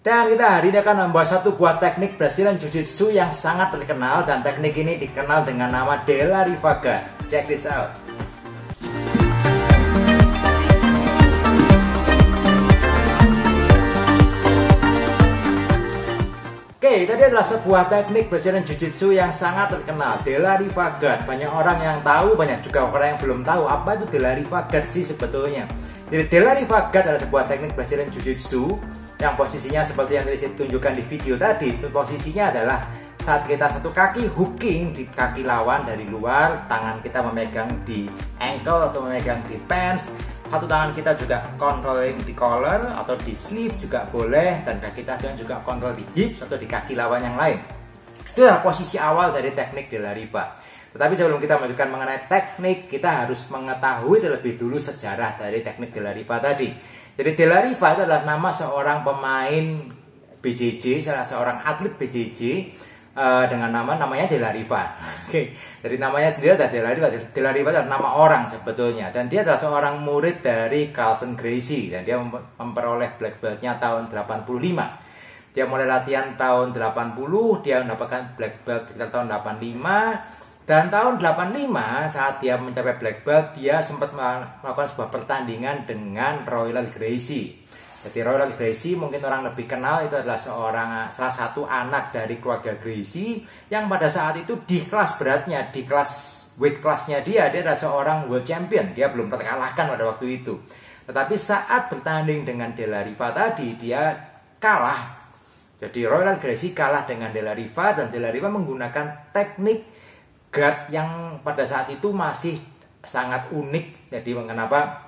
Dan kita hari ini akan membahas satu buah teknik Brazilian Jiu-Jitsu yang sangat terkenal, dan teknik ini dikenal dengan nama De La Riva. Check this out. Oke, tadi adalah sebuah teknik Brazilian Jiu-Jitsu yang sangat terkenal, De La Riva. Banyak orang yang tahu, banyak juga orang yang belum tahu apa itu De La Riva sih sebetulnya. Jadi De La Riva adalah sebuah teknik Brazilian Jiu-Jitsu yang posisinya seperti yang tadi saya tunjukkan di video tadi. Itu posisinya adalah saat kita satu kaki hooking di kaki lawan dari luar, tangan kita memegang di ankle atau memegang di pants, satu tangan kita juga controlling di collar atau di sleeve juga boleh, dan kaki kita juga kontrol di hips atau di kaki lawan yang lain. Itu adalah posisi awal dari teknik De La Riva. Tetapi sebelum kita melanjutkan mengenai teknik, kita harus mengetahui terlebih dulu sejarah dari teknik De La Riva tadi. Jadi De La Riva itu adalah nama seorang pemain BJJ, salah seorang atlet BJJ dengan namanya De La Riva. Oke, dari namanya sendiri adalah De La Riva. De La Riva adalah nama orang sebetulnya, dan dia adalah seorang murid dari Carlson Gracie, dan dia memperoleh black belt-nya tahun 85. Dia mulai latihan tahun 80, dia mendapatkan black belt sekitar tahun 85. Dan tahun 85 saat dia mencapai black belt, dia sempat melakukan sebuah pertandingan dengan Royal Gracie. Jadi Royal Gracie mungkin orang lebih kenal, itu adalah salah satu anak dari keluarga Gracie yang pada saat itu di kelas beratnya, di kelas weight classnya dia adalah seorang world champion. Dia belum terkalahkan pada waktu itu. Tetapi saat bertanding dengan De La Riva tadi, dia kalah. Jadi Royal Gracie kalah dengan De La Riva, dan De La Riva menggunakan teknik guard yang pada saat itu masih sangat unik. Jadi kenapa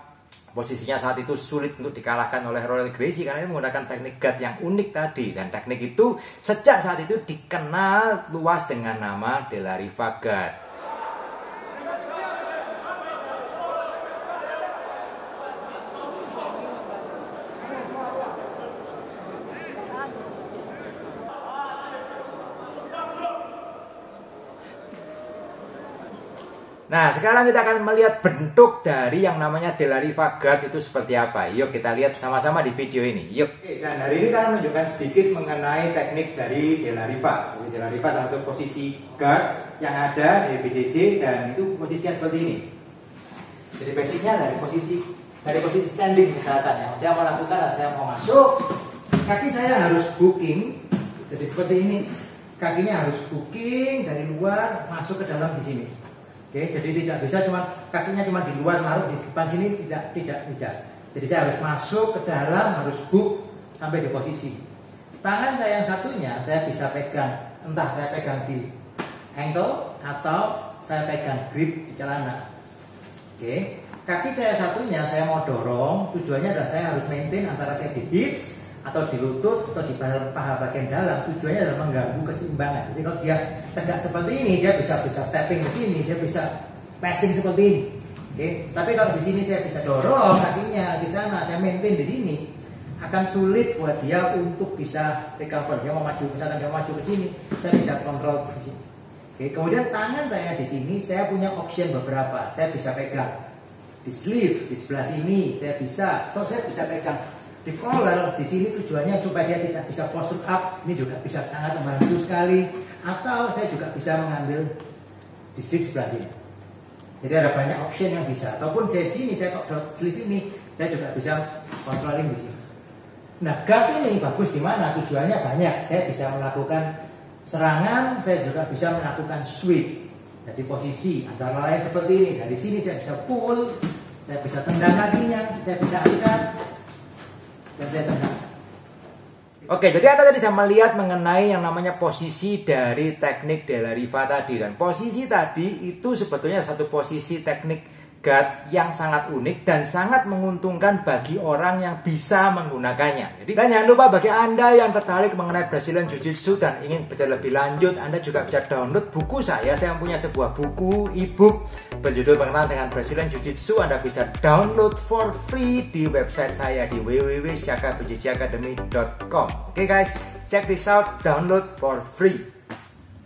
posisinya saat itu sulit untuk dikalahkan oleh Royal Gracie, karena dia menggunakan teknik guard yang unik tadi. Dan teknik itu sejak saat itu dikenal luas dengan nama De La Riva guard. Nah, sekarang kita akan melihat bentuk dari yang namanya De La Riva guard itu seperti apa. Yuk kita lihat sama-sama di video ini. Yuk. Oke, dan hari ini kita akan menunjukkan sedikit mengenai teknik dari De La Riva. Jadi De La Riva adalah satu posisi guard yang ada di BJJ, dan itu posisinya seperti ini. Jadi basicnya dari posisi standing misalkan. Yang saya mau lakukan adalah saya mau masuk, kaki saya harus hooking. Jadi seperti ini. Kakinya harus hooking dari luar masuk ke dalam di sini. Oke, jadi tidak bisa kakinya cuma di luar, naruh di depan sini, tidak. Jadi saya harus masuk ke dalam, harus hook sampai di posisi. Tangan saya yang satunya saya bisa pegang, entah saya pegang di ankle atau saya pegang grip di celana. Oke, kaki saya satunya saya mau dorong, tujuannya adalah saya harus maintain antara saya di hips atau di lutut atau di paha bagian dalam. Tujuannya adalah mengganggu keseimbangan. Jadi kalau dia tegak seperti ini, dia bisa stepping ke sini, dia bisa passing seperti ini. Oke, tapi kalau di sini saya bisa dorong kakinya di sana, saya maintain di sini, akan sulit buat dia untuk bisa recover. Dia mau maju, misalkan dia mau maju ke sini, saya bisa kontrol di sini. Oke, kemudian tangan saya di sini, saya punya option beberapa. Saya bisa pegang di sleeve di sebelah sini, saya bisa, atau saya bisa pegang di collar di sini, tujuannya supaya dia tidak bisa posture up. Ini juga bisa sangat membantu sekali. Atau saya juga bisa mengambil di sleeve sebelah sini. Jadi ada banyak option yang bisa. Ataupun dari sini saya kok sleeve ini, saya juga bisa controlling di sini. Nah, guard ini bagus di mana? Tujuannya banyak. Saya bisa melakukan serangan, saya juga bisa melakukan sweep. Jadi posisi antara lain seperti ini. Dari sini saya bisa pull, saya bisa tendang kakinya, saya bisa angkat, dan saya tendang. Oke, jadi Anda tadi bisa melihat mengenai yang namanya posisi dari teknik De La Riva tadi. Dan posisi tadi itu sebetulnya satu posisi teknik guard yang sangat unik dan sangat menguntungkan bagi orang yang bisa menggunakannya. Jadi dan jangan lupa bagi Anda yang tertarik mengenai Brazilian Jiu-Jitsu dan ingin belajar lebih lanjut, Anda juga bisa download buku saya. Saya mempunyai sebuah buku e-book berjudul Pengenalan dengan Brazilian Jiu-Jitsu. Anda bisa download for free di website saya di www.shakabjjacademy.com. Oke guys, check this out, download for free.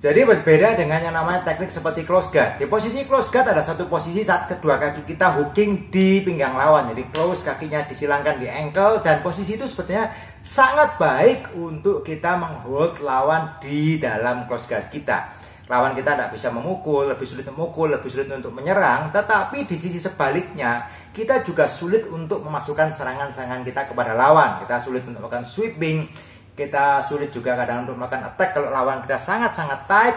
Jadi berbeda dengan yang namanya teknik seperti close guard. Di posisi close guard ada satu posisi saat kedua kaki kita hooking di pinggang lawan. Jadi close, kakinya disilangkan di ankle, dan posisi itu sepertinya sangat baik untuk kita menghold lawan di dalam close guard kita. Lawan kita tidak bisa memukul, lebih sulit untuk menyerang. Tetapi di sisi sebaliknya, kita juga sulit untuk memasukkan serangan-serangan kita kepada lawan. Kita sulit untuk melakukan sweeping. Kita sulit juga kadang untuk melakukan attack kalau lawan kita sangat-sangat tight.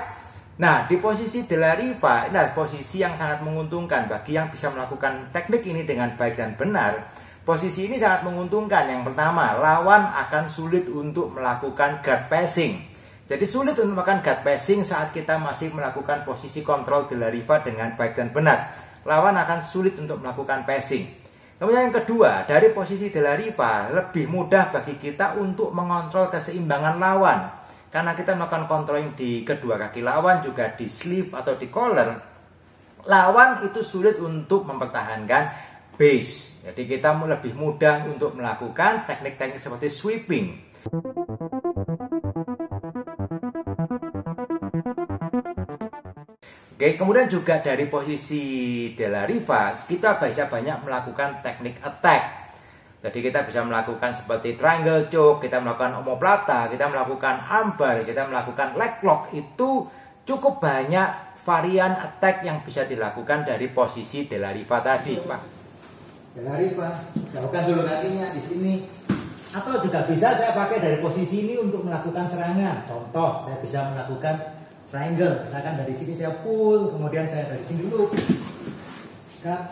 Nah, di posisi De La Riva, ini adalah posisi yang sangat menguntungkan bagi yang bisa melakukan teknik ini dengan baik dan benar. Posisi ini sangat menguntungkan. Yang pertama, lawan akan sulit untuk melakukan guard passing. Jadi sulit untuk melakukan guard passing saat kita masih melakukan posisi kontrol De La Riva dengan baik dan benar. Lawan akan sulit untuk melakukan passing. Kemudian yang kedua, dari posisi De La Riva lebih mudah bagi kita untuk mengontrol keseimbangan lawan. Karena kita melakukan controlling di kedua kaki lawan, juga di sleeve atau di collar, lawan itu sulit untuk mempertahankan base. Jadi kita lebih mudah untuk melakukan teknik-teknik seperti sweeping. Oke, kemudian juga dari posisi De La Riva, kita bisa banyak melakukan teknik attack. Jadi kita bisa melakukan seperti triangle choke, kita melakukan omoplata, kita melakukan armbar, kita melakukan leg lock. Itu cukup banyak varian attack yang bisa dilakukan dari posisi De La Riva tadi, Pak. De La Riva, jauhkan dulu kakinya di sini. Atau juga bisa saya pakai dari posisi ini untuk melakukan serangan. Contoh, saya bisa melakukan triangle, misalkan dari sini saya pull, kemudian saya dari sini dulu cut.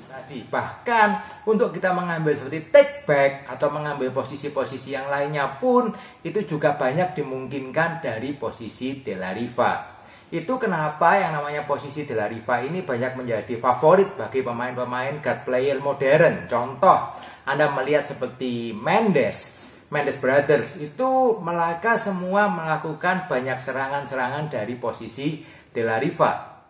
Tadi bahkan untuk kita mengambil seperti take back atau mengambil posisi-posisi yang lainnya pun itu juga banyak dimungkinkan dari posisi De La Riva. Itu kenapa yang namanya posisi De La Riva ini banyak menjadi favorit bagi pemain-pemain guard player modern. Contoh, Anda melihat seperti Mendes Brothers, itu mereka semua melakukan banyak serangan-serangan dari posisi De La Riva.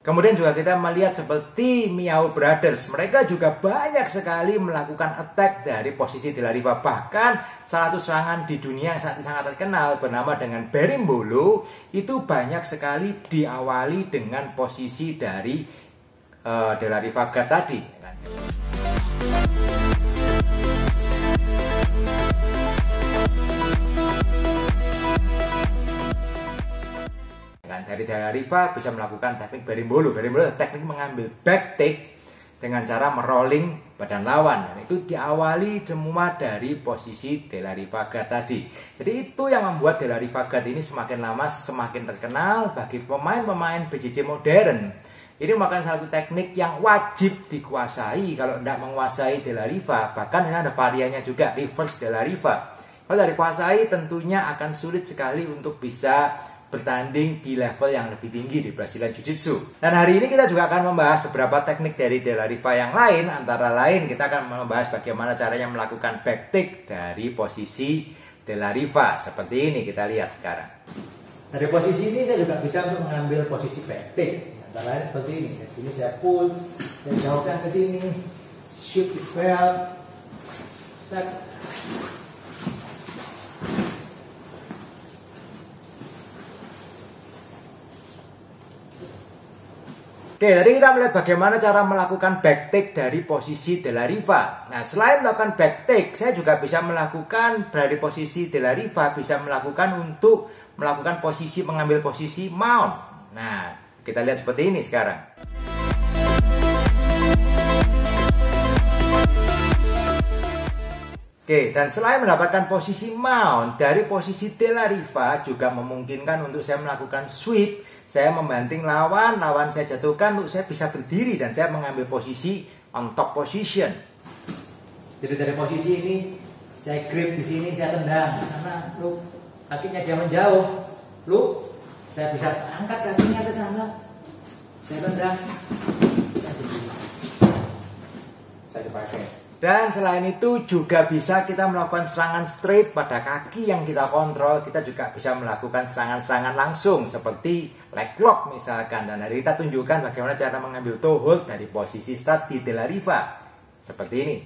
Kemudian juga kita melihat seperti Miyao Brothers, mereka juga banyak sekali melakukan attack dari posisi De La Riva. Bahkan salah satu serangan di dunia yang sangat terkenal bernama dengan Berimbolo itu banyak sekali diawali dengan posisi dari De La Riva guard tadi. Dari De La Riva bisa melakukan teknik Berimbolo. Berimbolo adalah teknik mengambil back take dengan cara merolling badan lawan. Dan itu diawali semua dari posisi De La Riva guard tadi. Jadi itu yang membuat De La Riva guard ini semakin lama semakin terkenal bagi pemain-pemain BJJ modern. Ini merupakan satu teknik yang wajib dikuasai. Kalau tidak menguasai De La Riva, bahkan ada variannya juga, reverse De La Riva. Kalau tidak dikuasai tentunya akan sulit sekali untuk bisa bertanding di level yang lebih tinggi di Brazilian Jiu-Jitsu. Dan hari ini kita juga akan membahas beberapa teknik dari De La Riva yang lain. Antara lain kita akan membahas bagaimana caranya melakukan back take dari posisi De La Riva. Seperti ini kita lihat sekarang. Dari posisi ini saya juga bisa untuk mengambil posisi back take. Antara lain seperti ini. Di sini saya pull, saya jauhkan ke sini, shoot the belt, step. Oke, tadi kita melihat bagaimana cara melakukan back take dari posisi De La Riva. Nah, selain melakukan back take, saya juga bisa melakukan dari posisi De La Riva, bisa melakukan untuk melakukan posisi, mengambil posisi mount. Nah, kita lihat seperti ini sekarang. Oke, dan selain mendapatkan posisi mount, dari posisi De La Riva juga memungkinkan untuk saya melakukan sweep. Saya membanting lawan saya jatuhkan untuk saya bisa berdiri dan saya mengambil posisi on top position. Jadi dari posisi ini saya grip di sini, saya tendang di sana, lu kakinya dia menjauh, lu saya bisa angkat kakinya ke sana, saya tendang, saya dipakai. Dan selain itu juga bisa kita melakukan serangan straight pada kaki yang kita kontrol. Kita juga bisa melakukan serangan-serangan langsung seperti leg lock misalkan. Dan hari ini kita tunjukkan bagaimana cara mengambil toe hold dari posisi start di De La Riva. Seperti ini.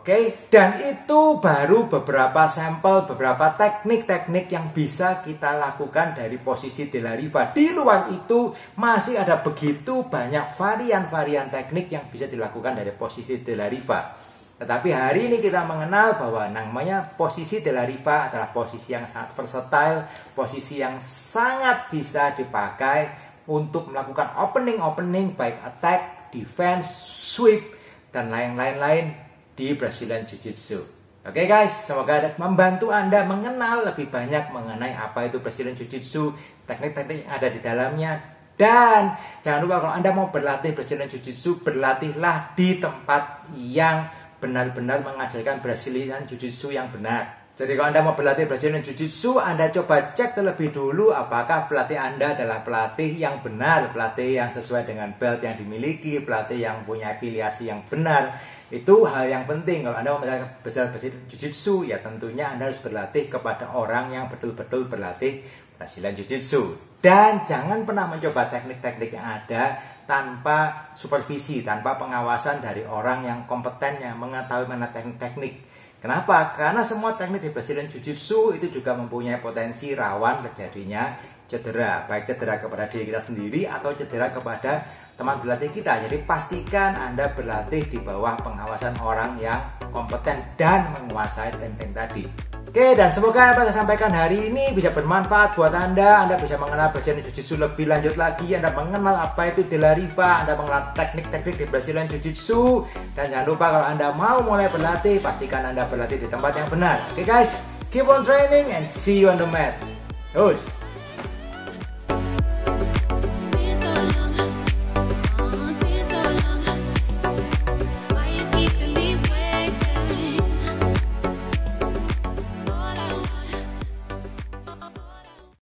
Oke, dan itu baru beberapa sampel, beberapa teknik-teknik yang bisa kita lakukan dari posisi De La Riva. Di luar itu masih ada begitu banyak varian-varian teknik yang bisa dilakukan dari posisi De La Riva. Tetapi hari ini kita mengenal bahwa namanya posisi De La Riva adalah posisi yang sangat versatile, posisi yang sangat bisa dipakai untuk melakukan opening baik attack, defense, sweep, dan lain-lain di Brazilian Jiu-Jitsu. Oke guys, semoga dapat membantu Anda mengenal lebih banyak mengenai apa itu Brazilian Jiu-Jitsu, teknik-teknik yang ada di dalamnya. Dan jangan lupa kalau Anda mau berlatih Brazilian Jiu-Jitsu, berlatihlah di tempat yang benar-benar mengajarkan Brazilian Jiu-Jitsu yang benar. Jadi kalau Anda mau berlatih Brazilian Jiu-Jitsu, Anda coba cek terlebih dulu apakah pelatih Anda adalah pelatih yang benar, pelatih yang sesuai dengan belt yang dimiliki, pelatih yang punya afiliasi yang benar. Itu hal yang penting. Kalau Anda mau belajar Jiu-Jitsu, ya tentunya Anda harus berlatih kepada orang yang betul-betul berlatih Brazilian Jiu-Jitsu. Dan jangan pernah mencoba teknik-teknik yang ada tanpa supervisi, tanpa pengawasan dari orang yang kompeten, yang mengetahui mana teknik-teknik. Kenapa? Karena semua teknik di Brazilian Jiu-Jitsu itu juga mempunyai potensi rawan terjadinya cedera. Baik cedera kepada diri kita sendiri atau cedera kepada teman berlatih kita. Jadi pastikan Anda berlatih di bawah pengawasan orang yang kompeten dan menguasai teknik tadi. Oke, dan semoga apa yang saya sampaikan hari ini bisa bermanfaat buat Anda. Anda bisa mengenal Brazilian Jiu-Jitsu lebih lanjut lagi. Anda mengenal apa itu De La Riva. Anda mengenal teknik-teknik di Brazilian Jiu-Jitsu. Dan jangan lupa kalau Anda mau mulai berlatih, pastikan Anda berlatih di tempat yang benar. Oke guys, keep on training and see you on the mat. Terus.